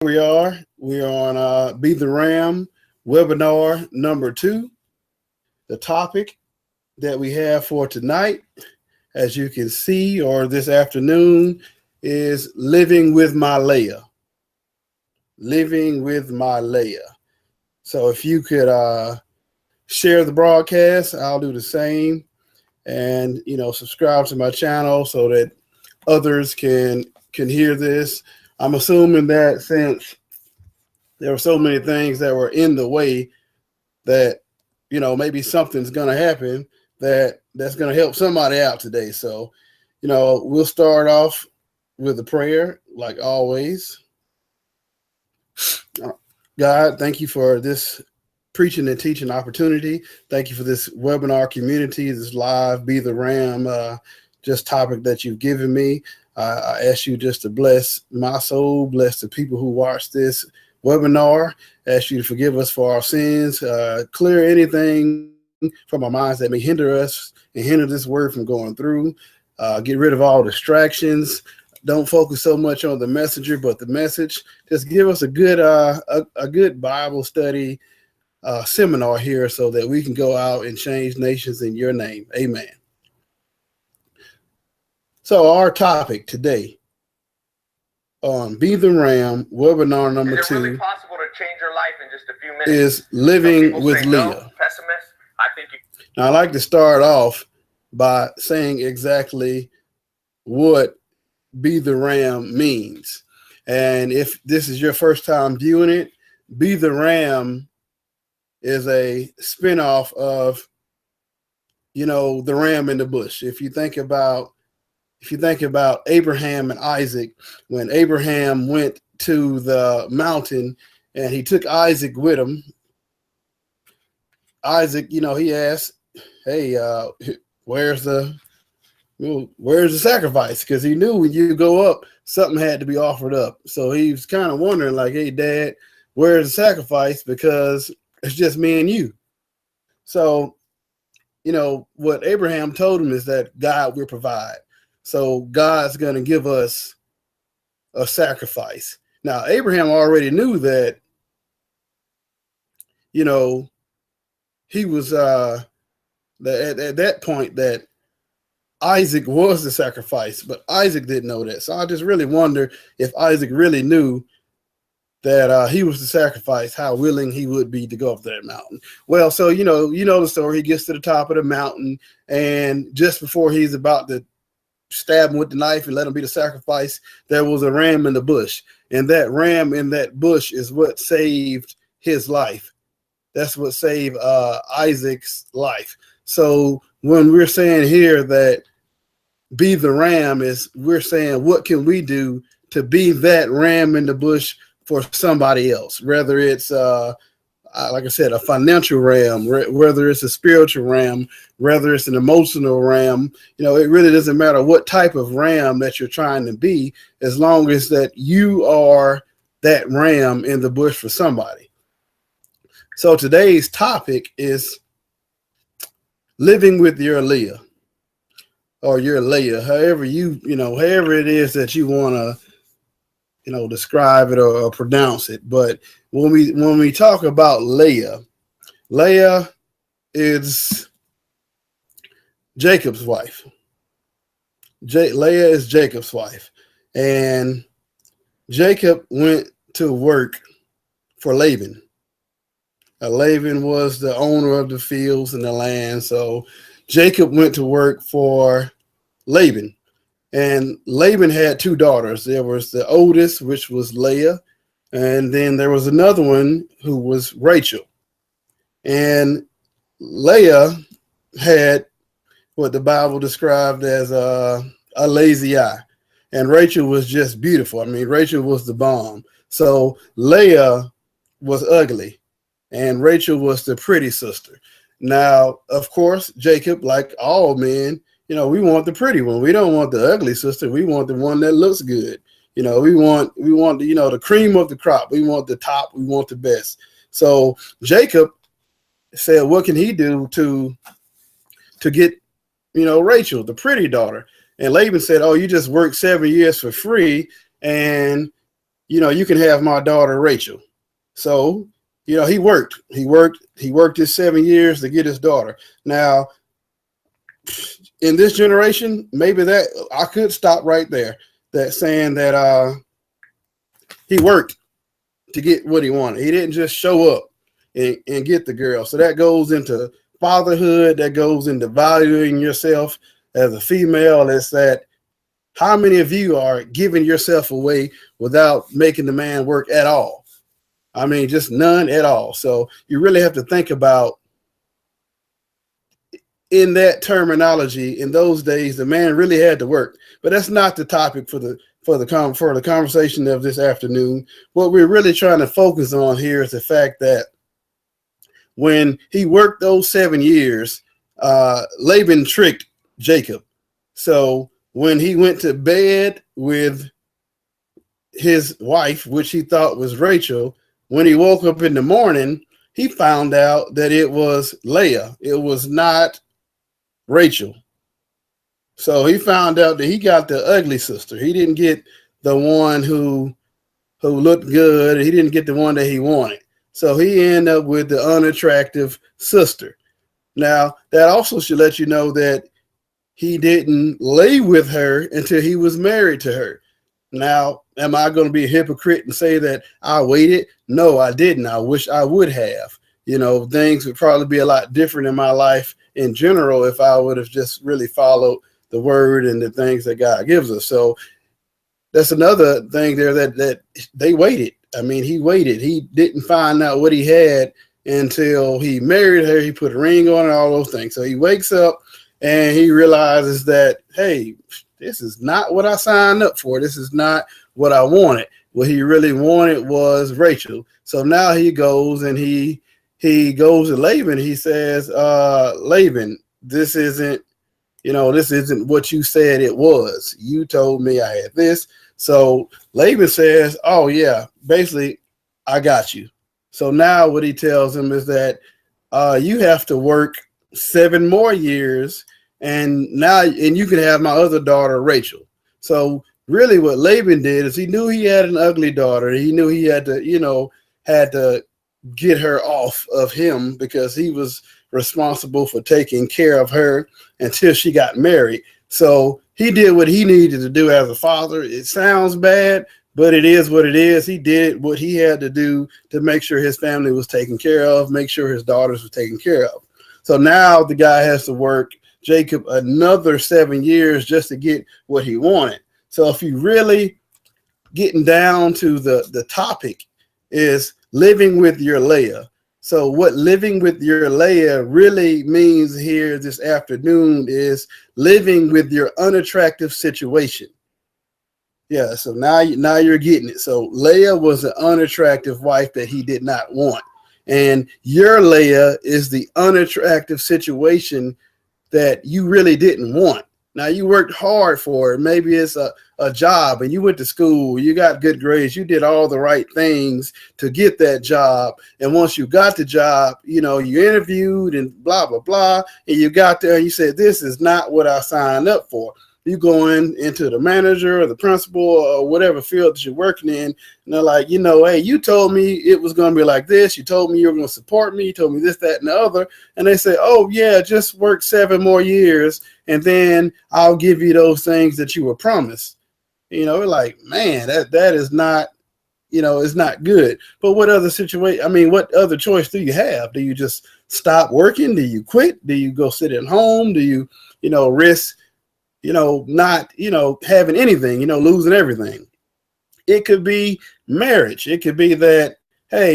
we are. We're on Be the Ram webinar number 2. The topic that we have for tonight, as you can see, or this afternoon, is living with my Leah. Living with my Leah. So if you could share the broadcast, I'll do the same. And, subscribe to my channel so that others can hear this. I'm assuming that since there were so many things that were in the way that, maybe something's going to happen that's going to help somebody out today. So, we'll start off with a prayer like always. God, thank you for this preaching and teaching opportunity. Thank you for this webinar community, this live Be the Ram just topic that you've given me. I ask you just to bless my soul, bless the people who watch this webinar. Ask you to forgive us for our sins, clear anything from our minds that may hinder us and hinder this word from going through. Get rid of all distractions. Don't focus so much on the messenger, but the message. Just give us a good Bible study seminar here so that we can go out and change nations in your name. Amen. So our topic today on Be the Ram webinar number 2 is it really possible to change your life in just a few minutes? Is living with Leah. No, pessimist. I think Now, I'd like to start off by saying exactly what Be the Ram means. And if this is your first time viewing it, Be the Ram is a spinoff of, the ram in the bush. If you think about Abraham and Isaac, when Abraham went to the mountain and he took Isaac with him, Isaac, he asked, hey, where's the sacrifice? Because he knew when you go up, something had to be offered up. So he was kind of wondering, like, hey, Dad, where's the sacrifice? Because it's just me and you. So, what Abraham told him is that God will provide. So God's going to give us a sacrifice. Now, Abraham already knew that, he was at that point that Isaac was the sacrifice, but Isaac didn't know that. So I just really wonder if Isaac really knew that he was the sacrifice, how willing he would be to go up that mountain. Well, so, you know the story. He gets to the top of the mountain, and just before he's about to stab him with the knife and let him be the sacrifice, there was a ram in the bush. And that ram in that bush is what saved his life. That's what saved Isaac's life. So when we're saying here that be the ram, is we're saying, what can we do to be that ram in the bush for somebody else, whether it's, like I said, a financial ram, whether it's a spiritual ram, whether it's an emotional ram. It really doesn't matter what type of ram that you're trying to be, as long as that you are that ram in the bush for somebody. So today's topic is living with your Leah, or your Leah, however however it is that you want to, describe it or pronounce it. But when we talk about Leah is Jacob's wife. Leah is Jacob's wife. And Jacob went to work for Laban. Laban was the owner of the fields and the land. So Jacob went to work for Laban. And Laban had 2 daughters. There was the oldest, which was Leah, and then there was another one who was Rachel. And Leah had what the Bible described as a lazy eye. And Rachel was just beautiful. I mean, Rachel was the bomb. So Leah was ugly, and Rachel was the pretty sister. Now, of course, Jacob, like all men, we want the pretty one. We don't want the ugly sister. We want the one that looks good. We want the cream of the crop. We want the top. We want the best. So Jacob said, what can he do to get, Rachel, the pretty daughter? And Laban said, oh, you just worked 7 years for free, and you can have my daughter Rachel. So, he worked his 7 years to get his daughter. Now, in this generation, maybe that I could stop right there. That saying that he worked to get what he wanted. He didn't just show up and get the girl. So that goes into fatherhood. That goes into valuing yourself as a female. It's that how many of you are giving yourself away without making the man work at all? I mean, just none at all. So you really have to think about, in that terminology, in those days, the man really had to work. But that's not the topic for the conversation of this afternoon. What we're really trying to focus on here is the fact that when he worked those 7 years, Laban tricked Jacob. So when he went to bed with his wife, which he thought was Rachel, when he woke up in the morning, he found out that it was Leah. It was not Rachel. So he found out that he got the ugly sister. He didn't get the one who looked good. He didn't get the one that he wanted. So he ended up with the unattractive sister. Now, that also should let you know that he didn't lay with her until he was married to her. Now, am I going to be a hypocrite and say that I waited? No, I didn't. I wish I would have. Things would probably be a lot different in my life in general if I would have just really followed the word and the things that God gives us. So that's another thing there that they waited. I mean, he waited. He didn't find out what he had until he married her. He put a ring on and all those things. So he wakes up and he realizes that, hey, this is not what I signed up for. This is not what I wanted. What he really wanted was Rachel. So now he goes and he goes to Laban. He says, Laban, this isn't what you said it was. You told me I had this. So Laban says, oh yeah, basically I got you. So now what he tells him is that you have to work 7 more years and you can have my other daughter, Rachel. So really what Laban did is he knew he had an ugly daughter. He knew he had to get her off of him because he was responsible for taking care of her until she got married. So he did what he needed to do as a father. It sounds bad, but it is what it is. He did what he had to do to make sure his family was taken care of, make sure his daughters were taken care of. So now the guy has to work Jacob another 7 years just to get what he wanted. So if you really getting down to the topic is living with your Leah. So what living with your Leah really means here this afternoon is living with your unattractive situation. Yeah, so now you're getting it. So Leah was an unattractive wife that he did not want. And your Leah is the unattractive situation that you really didn't want. Now you worked hard for it. Maybe it's a job and you went to school, you got good grades, you did all the right things to get that job. And once you got the job, you interviewed and blah, blah, blah. And you got there and you said, this is not what I signed up for. You go into the manager or the principal or whatever field that you're working in, and they're like, hey, you told me it was going to be like this. You told me you were going to support me. You told me this, that, and the other. And they say, oh, yeah, just work 7 more years, and then I'll give you those things that you were promised. Like, man, that is not, it's not good. But what other situation? What other choice do you have? Do you just stop working? Do you quit? Do you go sit at home? Do you, risk not, having anything, losing everything? It could be marriage. It could be that, hey,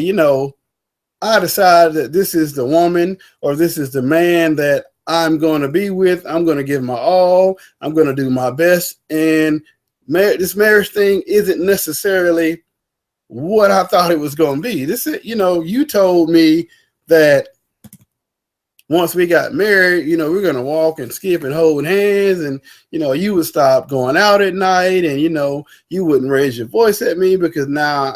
I decide that this is the woman or this is the man that I'm going to be with. I'm going to give my all. I'm going to do my best. And this marriage thing isn't necessarily what I thought it was going to be. This is, you told me that once we got married, we're going to walk and skip and hold hands, and, you would stop going out at night, and, you wouldn't raise your voice at me because now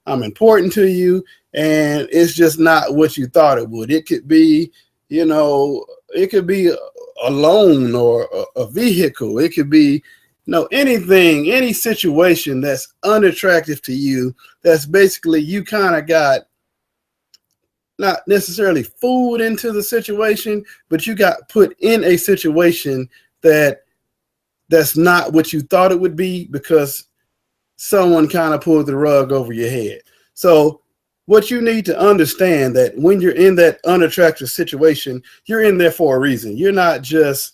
I'm important to you. And it's just not what you thought it would. It could be, it could be a loan or a vehicle. It could be No, anything, any situation that's unattractive to you, that's basically you kind of got not necessarily fooled into the situation, but you got put in a situation that's not what you thought it would be because someone kind of pulled the rug over your head. So what you need to understand that when you're in that unattractive situation, you're in there for a reason. You're not just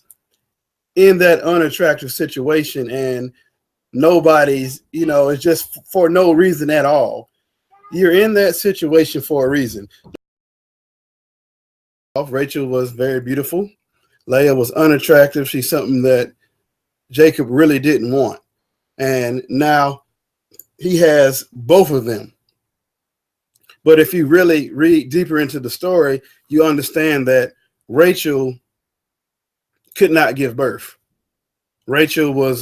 in that unattractive situation and nobody's, it's just for no reason at all. You're in that situation for a reason. Rachel was very beautiful. Leah was unattractive. She's something that Jacob really didn't want. And now he has both of them. But if you really read deeper into the story, you understand that Rachel could not give birth. Rachel was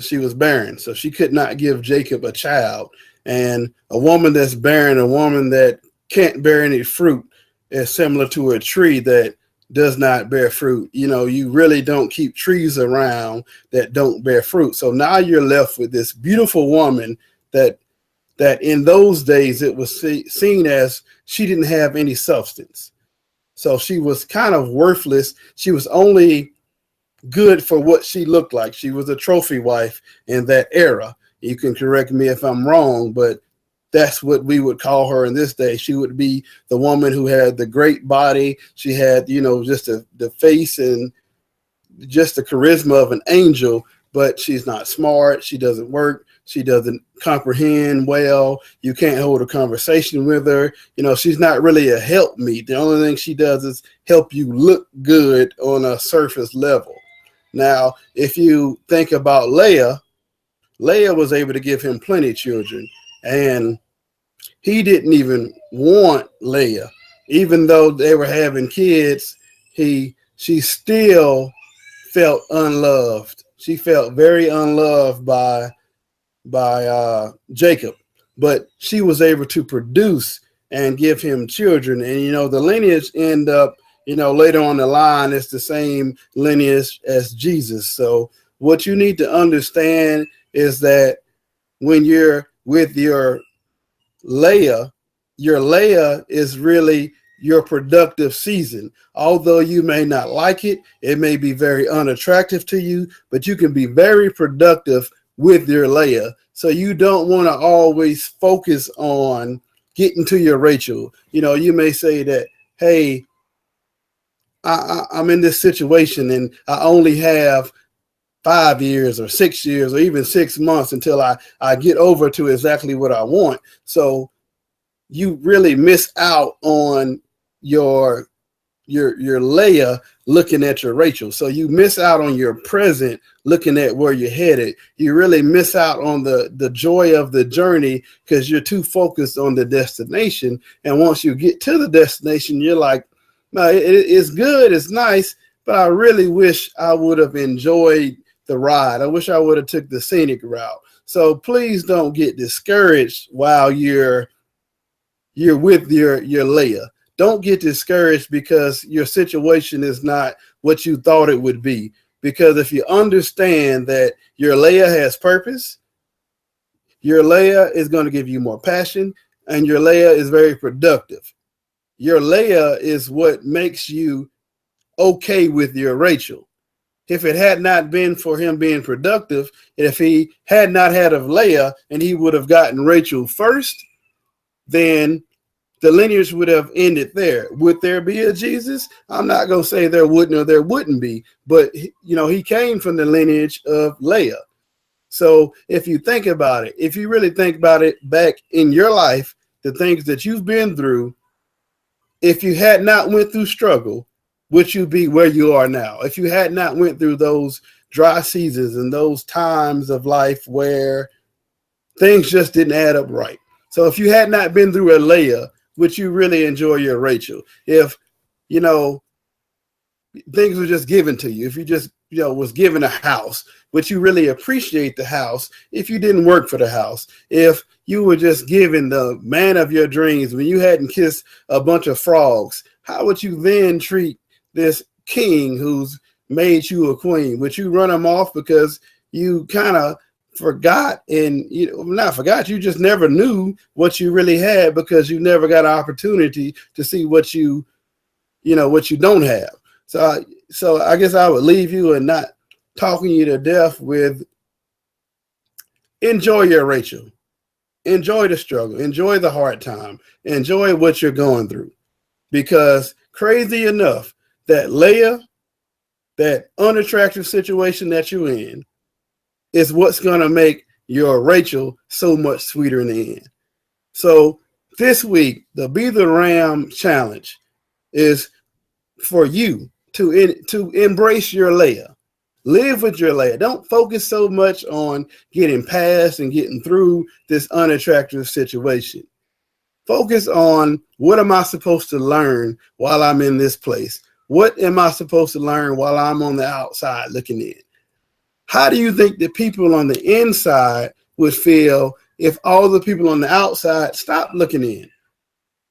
she was barren, so she could not give Jacob a child. And a woman that's barren, a woman that can't bear any fruit, is similar to a tree that does not bear fruit. You really don't keep trees around that don't bear fruit. So now you're left with this beautiful woman that in those days it was seen as she didn't have any substance. So she was kind of worthless. She was only good for what she looked like. She was a trophy wife in that era. You can correct me if I'm wrong, but that's what we would call her in this day. She would be the woman who had the great body. She had, just the face and just the charisma of an angel, but she's not smart. She doesn't work. She doesn't comprehend well. You can't hold a conversation with her. She's not really a helpmeet. The only thing she does is help you look good on a surface level. Now, if you think about Leah was able to give him plenty of children, and he didn't even want Leah. Even though they were having kids, she still felt unloved. She felt very unloved by Jacob, but she was able to produce and give him children. And the lineage end up, later on the line, it's the same lineage as Jesus. So what you need to understand is that when you're with your Leah is really your productive season. Although you may not like it, it may be very unattractive to you, but you can be very productive with your Leah. So you don't want to always focus on getting to your Rachel. You may say that, hey, I'm in this situation and I only have 5 years or 6 years or even 6 months until I get over to exactly what I want. So you really miss out on your Leah looking at your Rachel. So you miss out on your present looking at where you're headed. You really miss out on the joy of the journey because you're too focused on the destination. And once you get to the destination, you're like, no, it's good, it's nice, but I really wish I would have enjoyed the ride. I wish I would have took the scenic route. So please don't get discouraged while you're with your Leah. Don't get discouraged because your situation is not what you thought it would be. Because if you understand that your Leah has purpose, your Leah is going to give you more passion, and your Leah is very productive. Your Leah is what makes you okay with your Rachel. If it had not been for him being productive, if he had not had of Leah and he would have gotten Rachel first, then the lineage would have ended there. Would there be a Jesus? I'm not going to say there wouldn't or there wouldn't be, but he came from the lineage of Leah. So if you think about it, if you really think about it back in your life, the things that you've been through, if you had not went through struggle, would you be where you are now? If you had not went through those dry seasons and those times of life where things just didn't add up right. So if you had not been through a Leah, would you really enjoy your Rachel? If, things were just given to you, if you just, was given a house, would you really appreciate the house if you didn't work for the house? If you were just given the man of your dreams when you hadn't kissed a bunch of frogs, how would you then treat this king who's made you a queen? Would you run him off because, you kind of forgot, and not forgot, you just never knew what you really had because you never got an opportunity to see what you don't have. So I guess I would leave you and not talking you to death with enjoy your Rachel. Enjoy the struggle. Enjoy the hard time. Enjoy what you're going through. Because crazy enough, that Leah, that unattractive situation that you're in, is what's going to make your Rachel so much sweeter in the end. So this week, the Be the Ram challenge is for you to embrace your Leah. Live with your Leah. Don't focus so much on getting past and getting through this unattractive situation. Focus on, what am I supposed to learn while I'm in this place? What am I supposed to learn while I'm on the outside looking in? How do you think the people on the inside would feel if all the people on the outside stopped looking in?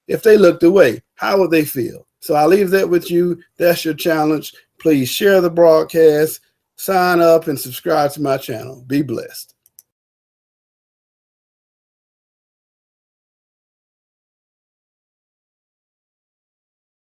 If they looked away, how would they feel? So I'll leave that with you. That's your challenge. Please share the broadcast, sign up, and subscribe to my channel. Be blessed.